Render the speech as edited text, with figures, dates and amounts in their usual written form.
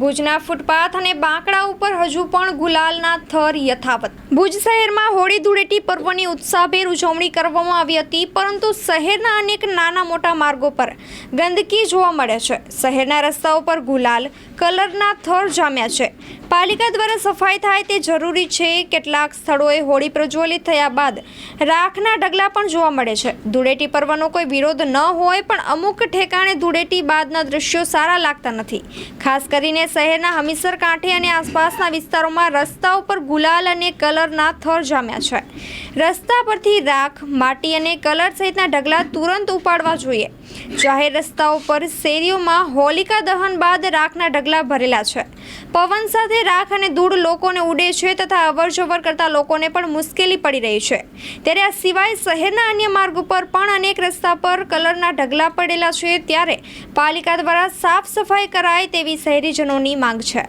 ભુજના ફૂટપાથ અને બાંકડા ઉપર હજુ પણ ગુલાલના થર યથાવત। ભુજ શહેરમાં હોળી ધૂળેટી પર્વની ઉત્સાહભેર ઉજવણી કરવામાં આવી હતી, પરંતુ શહેરના અનેક નાના મોટા માર્ગો પર ગંદકી જોવા મળે છે। શહેરના રસ્તાઓ પર ગુલાલ કલરના થર જામ્યા છે। પાલિકા દ્વારા સફાઈ થાય તે જરૂરી છે। કેટલાક સ્થળોએ હોળી પ્રજ્વલિત થયા બાદ રાખના ઢગલા પણ જોવા મળે છે। ધૂળેટી પર્વનો કોઈ વિરોધ ન હોય, પણ અમુક ઠેકાણે ધૂળેટી બાદના દ્રશ્યો સારા લાગતા નથી। ખાસ કરીને શહેરના હમીસર કાંઠે અને આસપાસના વિસ્તારોમાં રસ્તાઓ પર ગુલાલ અને કલરના થર જામ્યા છે। રસ્તા પરથી રાખ, માટી અને કલર સહિતના ઢગલા તુરંત ઉપાડવા જોઈએ। જાહેર રસ્તાઓ પર શેરીઓમાં હોલિકા દહન બાદ રાખના ઢગલા ભરેલા છે। પવન સાથે રાખ અને ધૂળ લોકોને ઉડે છે તથા અવરજવર કરતા લોકોને પણ મુશ્કેલી પડી રહી છે। ત્યારે આ સિવાય શહેરના અન્ય માર્ગ ઉપર પણ અનેક રસ્તા પર કલરના ઢગલા પડેલા છે। ત્યારે પાલિકા દ્વારા સાફ સફાઈ કરાય તેવી શહેરીજનોની માંગ છે।